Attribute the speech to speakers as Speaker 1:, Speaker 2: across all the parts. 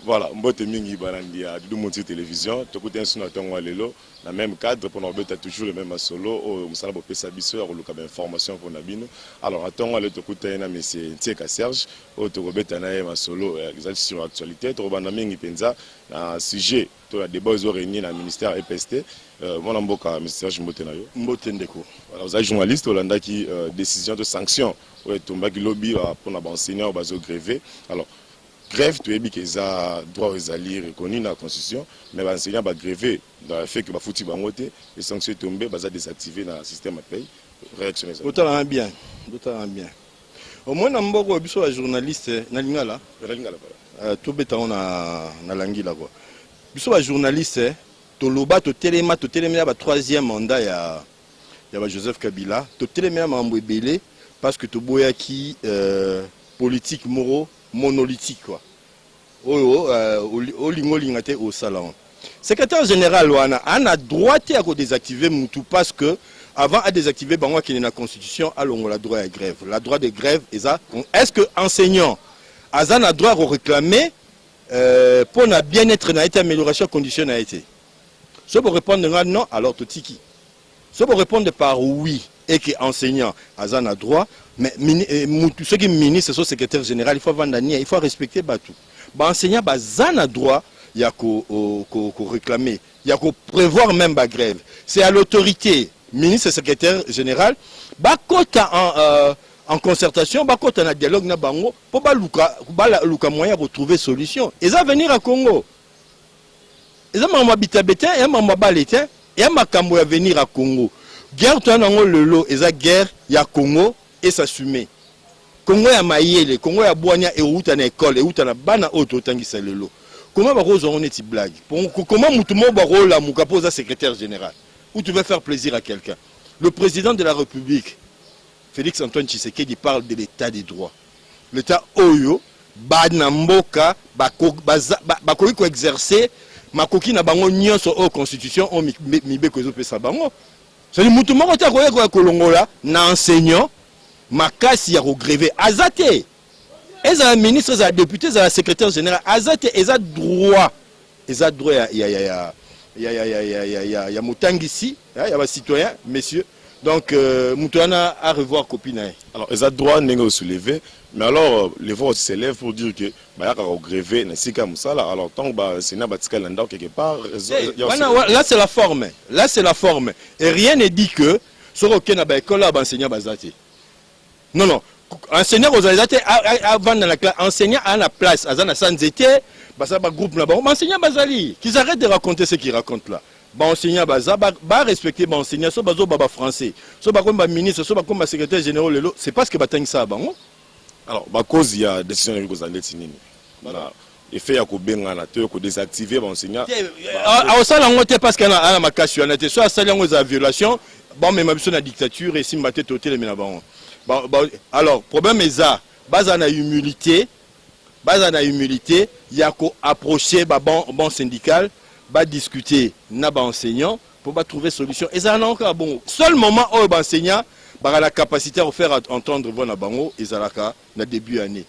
Speaker 1: Voilà, mbote mingi barandi à Doudou Monti Télévision, tu écoutes un son à ton lelo, dans le même cadre, pour nous mettre toujours le même solo, au Moussala Bopé Sabisso, au cas d'information pour Nabino. Alors, à ton lelo, tu écoutes un monsieur Tieka Serge, au Torobet un solo, sur l'actualité, tu rebandes mingi penza, un sujet, tu as des beaux réunis dans le ministère EPST, mon amboka, ministère Jimbotenayo.
Speaker 2: Mbotendeko.
Speaker 1: Alors, vous êtes journaliste, au Landa qui décision de sanction, ou est tombé lobby pour l'enseigner au bateau grévé. Alors, grève, tu es dit qu'ils ont droit aux alliés reconnus dans la Constitution, mais les enseignants ont grévé dans le fait que les foutus ont été, les sanctions tombées, ils ont désactivé dans le système à paye. Réactionner ça.
Speaker 2: D'autant bien. Au moins, on a un journaliste, Nalingala. Tout bêta, on a Nalangila. Un journaliste, Toloba, Totelema, le troisième mandat, il y a Joseph Kabila. Totelema, Mambouébélé, parce que Toboyaki, politique, moraux, monolithique quoi. Au salon. Secrétaire général a droit à désactiver Moutou parce que avant à désactiver bango qui est dans la constitution a le droit à grève. La droit de grève est-ce que enseignant a droit à réclamer pour na bien-être na été amélioration condition a été. Si vous répondez non alors tout tiki. Si vous répondez par oui et que enseignant a droit. Mais ceux qui ministre, ce secrétaire général, il faut vendre il faut respecter tout. Enseignant, a droit, il y a qu'à réclamer, il y a qu'à prévoir même la grève. C'est à l'autorité, ministre et secrétaire général, en concertation, en dialogue, pour que moyen de trouver solution. Ils vont venir à Congo. Ils vont habiter et ils vont balayer et ils vont venir à Congo. Guerre, tu as le lot, ils ont guerre, il y a Congo. Et s'assumer. Congo ya maïele, Congo ya boania et outa na école, et outa na bana auto tangisa lelo. Comment va rose on est blague? Comment moutumo baro la moukaposa secrétaire général? Où tu veux faire plaisir à quelqu'un? Le président de la République, Félix Antoine Tshisekedi, parle de l'état des droits. L'état oyo, banamboka, bakoki ko exercer, makoki na bango nyonso au constitution, au mibeko ezopesa bango. C'est moutumo ko ta ko kolongola na enseignant. Makasi ya grévé azate eza ministre eza député eza secrétaire général azate eza droit ya motangisi ya ba citoyen messieurs donc mutuana à revoir copine.
Speaker 1: Alors eza droit n'engo soulever mais alors les voix s'élèvent pour dire que ba ya grévé na sika musala alors tant ba sénat batika landa quelque part
Speaker 2: là c'est la forme et rien ne dit que sur aucun na ba école ba enseignant bazate. Non. Enseignant aux alliés avant dans la classe, enseignant à la place, à la santé, ça va groupe là-bas. Enseignant bazali, qu'ils arrêtent de raconter ce qu'ils racontent là. Enseignant baza, respecter enseignant, soit bazo baba français, soit comme ministre, soit comme secrétaire général lelo, c'est parce que batang ça bango.
Speaker 1: Alors, cause il y a décision de vous aller tinini. Voilà. Et fait à kobenga na te ko désactiver enseignant.
Speaker 2: Au salon on parce qu'il y a ma question, on était soit salon aux violations, mais ma la dictature et si maté totel mais là-bas. Alors, problème est ça. Base na humilité, il y a qu'à approcher bon syndical, discuter na enseignant pour trouver solution. Et ça encore bon. Seul moment où enseignant a la capacité à faire entendre bon na bango et ça na début année.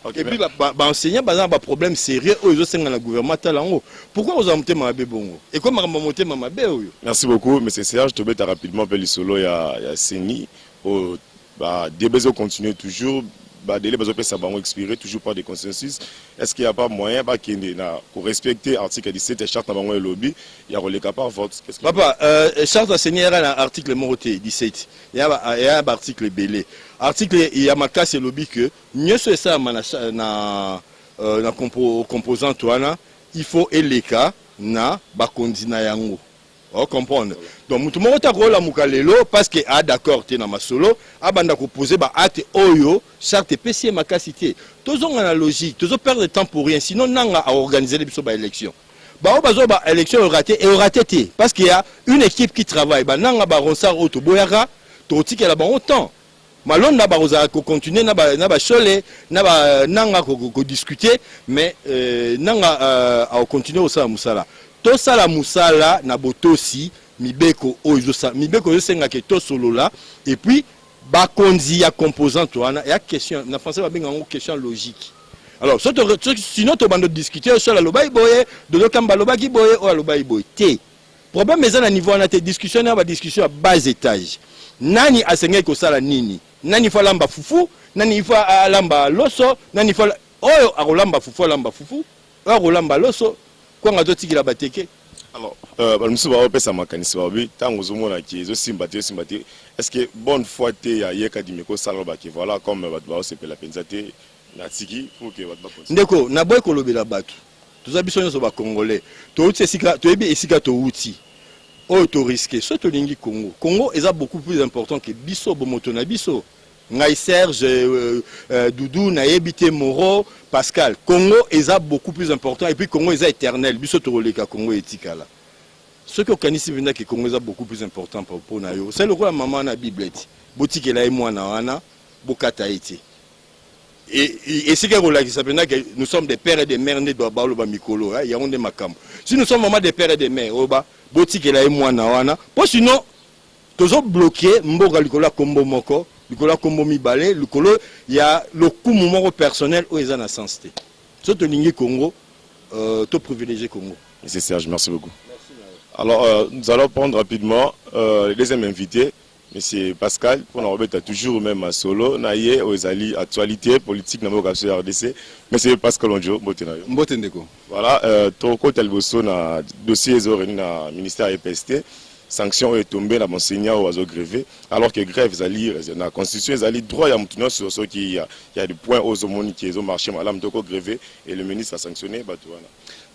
Speaker 2: Okay, et puis enseignant un problème sérieux où ils ont dans le gouvernement talango. Pourquoi vous avez monté ma bongo? Et comment vous avez monté ma bé?
Speaker 1: Merci beaucoup, monsieur Serge. Je te rapidement pour le solo il y a Seni au des besoins continuent toujours, des besoins ça va expirer toujours pas de consensus. Est-ce qu'il n'y a pas moyen pour respecter l'article 17 et charte dans le lobby, il y a les capables vote?
Speaker 2: Papa, charte enseignant l'article 17, il y a un article belé. Article il y a ma casse lobby que mieux c'est ça na composant toi il faut eleka na bakondina yango. On comprend. Donc, tout le monde a rôle à Moukalelo parce que d'accord, tu es dans ma solo, abanda ko poser ba acte oyo, charte PC ma capacité. Tous ont la logique, tous ont perdre de temps pour rien. Sinon, nanga à organiser les élections. Ba bazo ba élection raté parce qu'il y a une équipe qui travaille. Ba nanga ba ronsar auto boyara, to tiki la ba autant. Malon na ba rosa ko continuer na ba chole, na ba nanga ko discuter, mais nanga à continuer au sa musala. Tout ça la musala na botosi mibeko oyosa mibeko yosenga ke to solo là et puis ba konzi ya composant wana ya question na français ba benga question logique Alors, sinon, tu vas discuter sur la loba iboye, de l'okamba loba iboye, ou la loba iboye. Le problème est à niveau de discussion, on va discussion à bas étage. Nani a sengi ko sala nini? Nani fa lamba fufu, nani fa lamba loso, nani fa oyo a lamba fufu, oyo lamba loso, kwa ngato tiki la bateke.
Speaker 1: Alors, nous avons fait ça mécanisme. Tant que nous avons dit que sympathie, est-ce que bonne foi te ya yeka dimeko saloba qui voilà comme va se la pensate na tiki pour que va pas.
Speaker 2: Ndeko, na boy kolobela batu. Tous abisonyo so ba congolais. To uti esika, to ebi esika to uti. Oh, to risqué. So to lingi Congo. Congo est beaucoup plus important que biso bomoto na biso. Ngai Serge, Doudou, Naïbité, Moro, Pascal. Congo est beaucoup plus important et puis Congo est éternel. Biso to roleka Congo etikala. Ce que Kanisi vient que Congo est beaucoup plus important pour Nayo. C'est le roi maman na Bible. Boutique là et moi na wana, bokata iti. Et c'est que nous sommes des pères et des mères nés de Mikolo, il y a des makam. Si nous sommes vraiment des pères et des mères, oba, boutique là et moi na wana. Pour sinon, toujours bloqué, mboga likola kombo moko. Nicolas Kombomi Balé, il y a le coup moment personnel où ils ont la sensité. Surtout ligne Congo, tout privilégié Congo.
Speaker 1: Monsieur Serge, merci beaucoup. Merci, alors, nous allons prendre rapidement le deuxième invité, monsieur Pascal, pour nous remettre toujours même à solo, naïe aux alliés actualité politique dans le RDC. Monsieur Pascal Onjo,
Speaker 3: Mbotendeko.
Speaker 1: Voilà, Toko Telboso, na dossier na ministère EPST. Sanction est tombée dans l'enseignant ou à grévé, alors que grève la constitution est droit à maintenant sur ce qui y a des points aux homonies qui ont marché madame Toko grévé et le ministre a sanctionné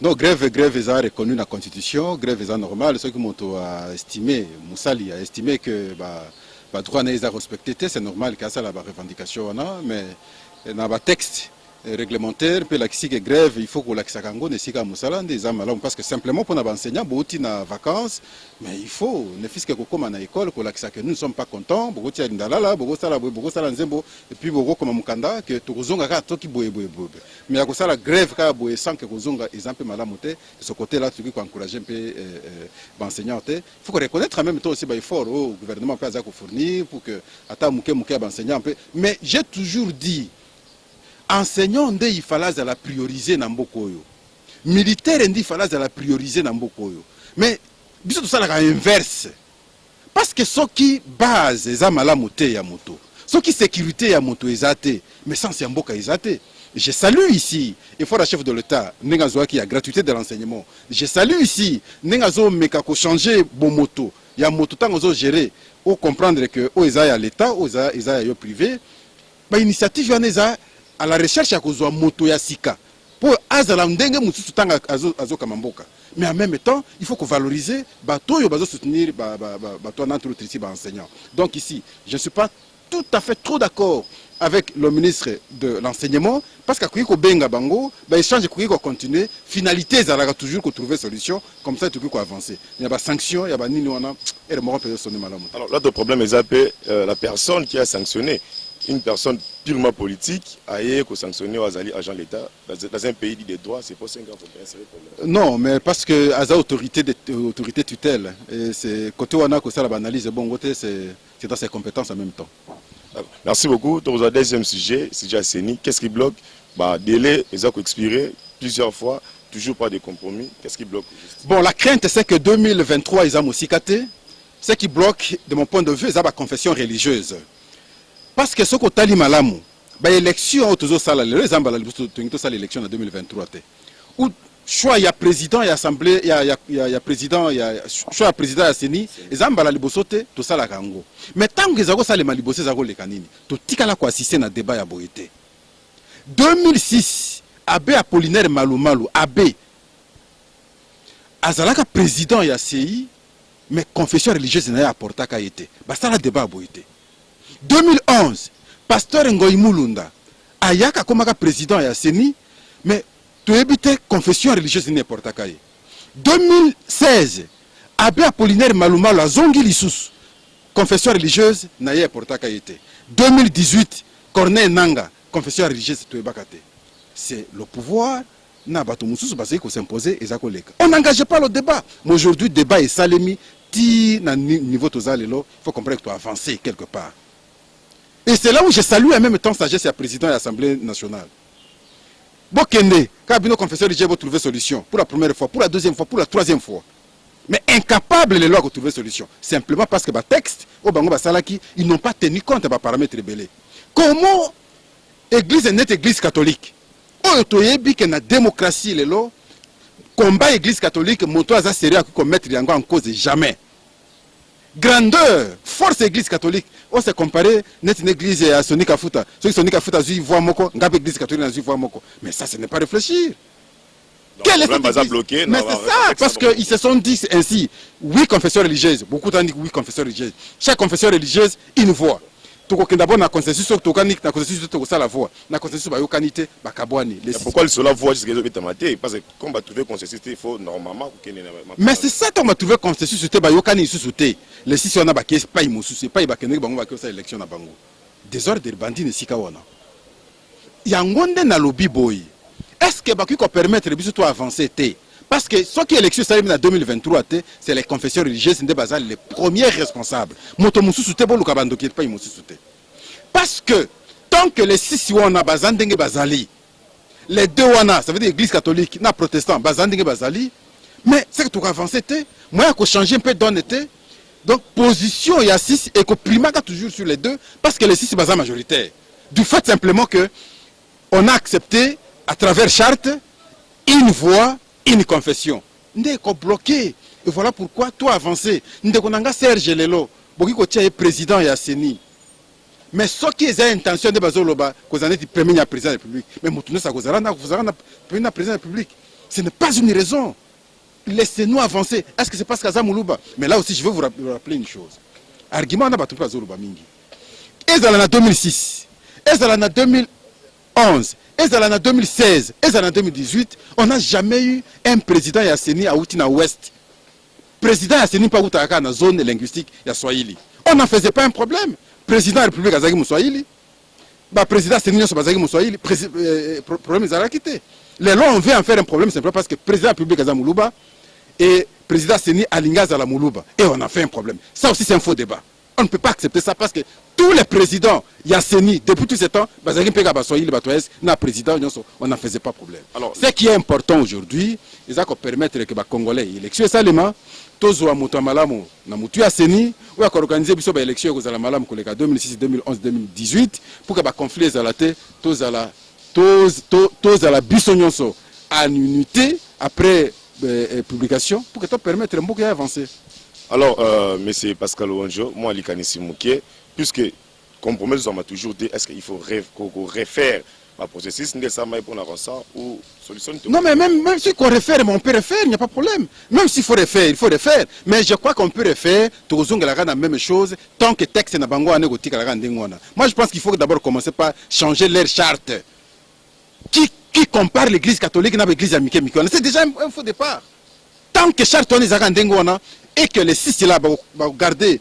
Speaker 3: non grève est reconnu dans la constitution, grève est normal, ce que Moto a estimé, Moussali a estimé que le droit n'est pas respecté, c'est normal qu'il y ait la revendication mais dans le texte réglementaire, puis la grève, il faut que la Kisakango ne siga Moussala des amalams parce que simplement pour les enseignants, beaucoup na vacances, mais il faut ne fût-ce que comme à l'école, que la nous ne sommes pas contents, beaucoup de ndalala, beaucoup sala nzembo, et puis beaucoup comme Mukanda que tozonga ka toki boye. Mais à cause la grève ka boye sans que kozonga exemple malamoté, de ce côté-là, tu veux encourager un peu l'enseignant. Il faut reconnaître en même temps aussi l'effort au gouvernement peut fournir pour que ata muke enseignant un peu. Mais j'ai toujours dit enseignant il fallait la prioriser dans Mbokoyo. Militaire il fallait la prioriser dans Mbokoyo. Mais biso tout ça la inverse. Parce que ce qui base les amalamoté ya moto. Ce qui sécurité ya moto ezate, mais sans yamboka ezate. Je salue ici, il faut la chef de l'État, Nengazo qui a gratuité de l'enseignement. Je salue ici, Nengazo mekako changer bon moto. Ya moto tant ozo gérer, ou comprendre que o eza ya l'État, o eza ya privé. Ba initiative ya à la recherche à cause de moto ya sika pour azala ndenge mususu tanga azo kamamboka mais en même temps il faut que valoriser bato yo bazo soutenir bato entre autres ici enseignants. Donc ici je ne suis pas tout à fait trop d'accord avec le ministre de l'enseignement parce qu'à ko benga bango ba échange ko continuer finalité za toujours ko trouver solution comme ça tout ko avancer. Il y a ba sanction, il y a ba nini wana et le moral peut sonner malamu.
Speaker 1: Alors l'autre problème est la personne qui a sanctionné. Une personne purement politique a sanctionné aux agents de l'État dans un pays dit des droits, c'est pas un grand problème.
Speaker 3: Non, mais parce que à autorité tutelle, c'est côté wana que ça l'analyse bon côté c'est dans ses compétences en même temps.
Speaker 1: Merci beaucoup. Dans le deuxième sujet, c'est déjà Séni. Qu'est-ce qui bloque? Délai, ils ont expiré plusieurs fois, toujours pas de compromis. Qu'est-ce qui bloque?
Speaker 3: Bon, la crainte c'est que 2023 ils ont aussi caté. Ce qui bloque, de mon point de vue, c'est la confession religieuse. Parce que ce que tu as dit, malamu, l'élection, l'élection en 2023. Où choix il y a président, il y a assemblée, il y a président, il y a choix président à Séni, ils ont la libosote, tout ça la gango. Mais tant que ça les malibosé, ça les canini. Tout tika la quoi assister à débat à Boété. 2006, Abbé Apollinaire Malou, Abbé, Azalaka président il y a CI, mais confession religieuse n'a apporté qu'à été. Ça la débat à Boété. 2011, pasteur Ngoï Mulunda, Ayaka comme président ya Séni, mais tu évites confession religieuse n'importe quoi. 2016, Abbé Apollinaire Maloumalou a zongi lissous, confession religieuse n'a pas été. 2018, Corneille Nanga, confession religieuse tu bakate. C'est le pouvoir n'a pas tout moussous parce qu'il s'imposer et ça collègue. On n'engage pas le débat. Mais aujourd'hui, le débat est salémi. Ti na niveau tozalelo, il faut comprendre que tu as avancé quelque part. Et c'est là où je salue en même temps sagesse à président de l'Assemblée nationale. Bokende, quand nos confesseurs religieux vont trouver solution pour la première fois, pour la deuxième fois, pour la troisième fois. Mais incapables les lois de trouver solution. Simplement parce que les textes, au Bango Basalaki, ils n'ont pas tenu compte des paramètres rebellés. Comment l'église est nette église catholique? Au Toyebi, que la démocratie, les lois, combat l'église catholique, moto a sérieux à commettre en cause jamais. Grandeur, force église catholique. On s'est comparé net une église à Sonic Afuta. Ceux qui Sonic Afuta zui voix moko, ngap église catholique zui voix moko. Mais ça, ce n'est pas réfléchir. Quel est bloqué? Mais c'est ça, parce qu'ils se sont dit ainsi. Oui, confession religieuse. Beaucoup d'ont dit oui, confession religieuse. Chaque confession religieuse, une voix. D'abord, na consensus sur Tokanik, na consensus sur la voix. Na consensus sur Yokanité, Bakabouani.
Speaker 1: Pourquoi le cela voix jusqu'à ce parce que quand on va trouver consensus, il faut normalement.
Speaker 3: Mais c'est ça qu'on va trouver consensus sur Bayokani sous souté. Les six on a baké, pas imoussou, pas Ibakenek, Bango Baké, ça élection à Bango. Désordre de bandits ne sikawana. Yangonde na lobby boy. Est-ce que Bakou peut permettre de toi avancer? Parce que ce qui est élection en 2023, c'est les confessions religieuses les premiers responsables. Parce que tant que les six wana bazandenge bazali, les deux wana, ça veut dire l'église catholique, na protestant bazandenge bazali, mais c'est que tu avances moi il faut changer un peu donne donc position il y a six et que primat toujours sur les deux parce que les six bazan majoritaire. Du fait simplement que on a accepté à travers charte une voix, une confession. Nous sommes bloqués. Et voilà pourquoi toi avancé. Nous avons Serge Lelo, qui est président de la CENI. Mais ce qui est intention de Bazoloba, que vous êtes le premier président de la République, mais vous êtes le premier président de la République. Ce n'est pas une raison. Laissez-nous avancer. Est-ce que c'est parce que Moulouba? Mais là aussi, je veux vous rappeler une chose. Argument n'a pas tout Bazoloba Mingi. Et dans l'année 2006, et dans l'année 2011, et dans l'année 2016, et dans l'année 2018, on n'a jamais eu un président Yasseni à Outina Ouest. Président Yasseni pas Outaka dans la zone linguistique Swahili. On n'en faisait pas un problème. Président de la République Azagi Mouswahili. Président Yasseni Azagi Mouswahili. Problème ils ont quitté. Les lois on veut en faire un problème simplement parce que président de la République Azagi Moulouba et président Yasseni Alinga Zala Moulouba. Et on a fait un problème. Ça aussi c'est un faux débat. On ne peut pas accepter ça parce que tous les présidents Yasseni, depuis tout ce temps, on n'en faisait pas problème. Alors, ce qui est important aujourd'hui, c'est qu'on permettre que les Congolais élections salement, tous les Moutamalamo, Namutu Yasseni, ou à organiser des élections aux Alamalam, 2006, 2011, 2018, pour que les conflits soient tous à la Bissonionso, en unité, après publication, pour que ça permette de beaucoup avancer.
Speaker 1: Alors, M. Pascal Ouanjo, moi, Likanisi Mouké, puisque, comme promet, on m'a toujours dit, est-ce qu'il faut refaire le processus, ou solution?
Speaker 3: Non, mais même si on refaire, on peut refaire, il n'y a pas de problème. Même s'il faut refaire, il faut refaire. Mais je crois qu'on peut refaire, tout le monde a la même chose, tant que le texte n'est pas négocié. Moi, je pense qu'il faut d'abord commencer par changer leur charte. Qui compare l'église catholique avec l'église américaine? C'est déjà un faux départ. Tant que charte on est à et que les six là vont garder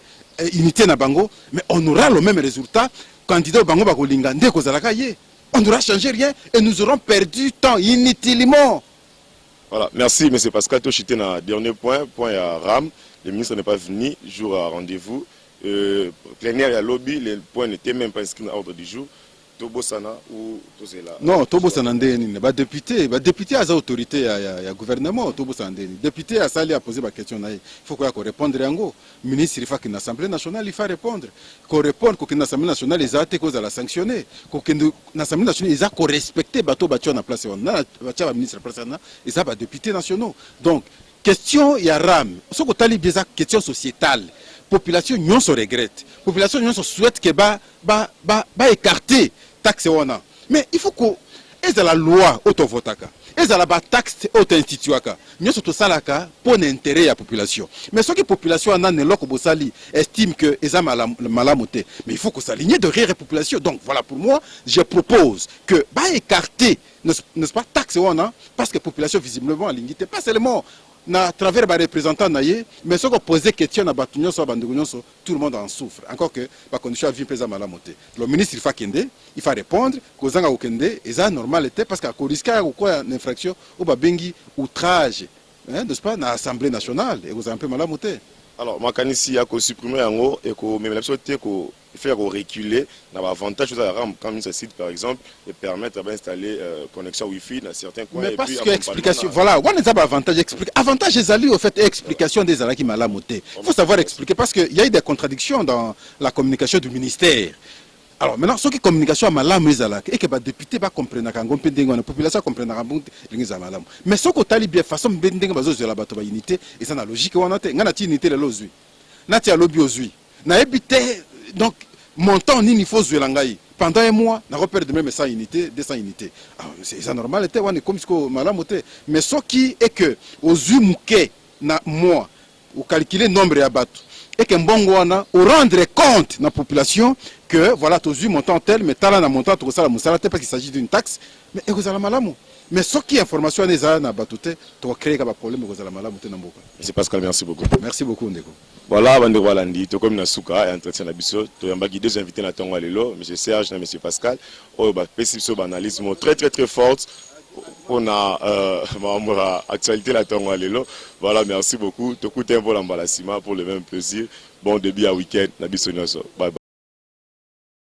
Speaker 3: unité na bango, mais on aura le même résultat. Candidat au bango bakolinga ndeko zalaka ye. On n'aura changé rien et nous aurons perdu temps inutilement.
Speaker 1: Voilà, merci M. Pascal Tochité. Dernier point à RAM. Le ministre n'est pas venu, jour à rendez-vous. Plénière et à lobby, les points n'étaient même pas inscrits à l'ordre du jour. Tobosana ou Tozela? Non,
Speaker 3: Tobosana ndeni. Député a des autorités, il y a gouvernement. Tobosana ndeni. Député a sali à poser ma question. Il faut qu'on réponde à Yango. Ministre, il faut qu'une assemblée nationale, il faut répondre. Qu'on réponde qu'une assemblée nationale, ils ont été cause à la sanctionner. Qu'une assemblée nationale, ils ont respecté bateau battu en place. On a le ministre place, ils ont des députés nationaux. Donc, question, il y a RAM. Ce qu'on a dit, question sociétale. Population non se regrette. Population non se souhaite que ba écarter taxe wana. Mais il faut que est la loi auto votaka. Est la taxe auto instituaka. Nous sommes tous là pour l'intérêt de la population. Mais ce que la population a ne loko bosali estime que eza malamoté. Mais il faut que ça ligne de rire la population. Donc voilà pour moi, je propose que ba écarter n'est-ce pas taxe wana parce que la population visiblement a l'unité pas seulement à travers les représentants, mais si on pose des questions à Batunyo, tout le monde en souffre. Encore que la condition de vie est mal montée. Le ministre il faut répondre, et ça normal parce qu'il risque une infraction ou bengi outrage, n'est-ce pas, dans l'Assemblée nationale, et vous avez un peu mal monté.
Speaker 1: Alors, makanisi ya ko supprimer yango et ko même la société ko faire reculer na avantage aux RAM comme ce site par exemple et permettre d'installer connexion wifi dans certains coins.
Speaker 3: Mais
Speaker 1: et
Speaker 3: parce
Speaker 1: puis
Speaker 3: que explication voilà, on est avantage avantage les alliés au fait explication des alliés qui m'a la moté. Il faut savoir expliquer parce que il y a eu des contradictions dans la communication du ministère. Alors maintenant, ce qui communication à malam les alak et que les députés va comprendre quand on peut dire la population comprendra bon les malam. Mais ce que tali bien façon bending bazo de la bato ba unité et ça na logique on a ngana ti unité le lozui. Na ti alobi ozui. Na ebité donc montant ni il faut jouer langai. Pendant un mois, na repère de même 100 unités, 200 unités. C'est ça normal était on est comme ce que malam était. Mais ce qui est que ozui muke na mois ou calculer nombre ya bato et que mbongo wana au rendre compte na population que voilà tous eu montant tel mais talent na montant tout ça la musala parce qu'il s'agit d'une taxe mais ekozala malamu mais ce qui information les na batoute to créer ka problème ekozala malamu te na mboka.
Speaker 1: C'est Pascal, merci beaucoup.
Speaker 3: Merci beaucoup ndeko.
Speaker 1: Voilà, bande Walandi, to comme na suka et entretien na biso, to yambaki deux invités na tongo lelo, monsieur Serge et monsieur Pascal, oh ba perception analyse très forte. On a actualité la tongo lelo. Voilà, merci beaucoup. To coûte un vol en balasima pour le même plaisir. Bon début à week-end na biso nyoso. Bye bye.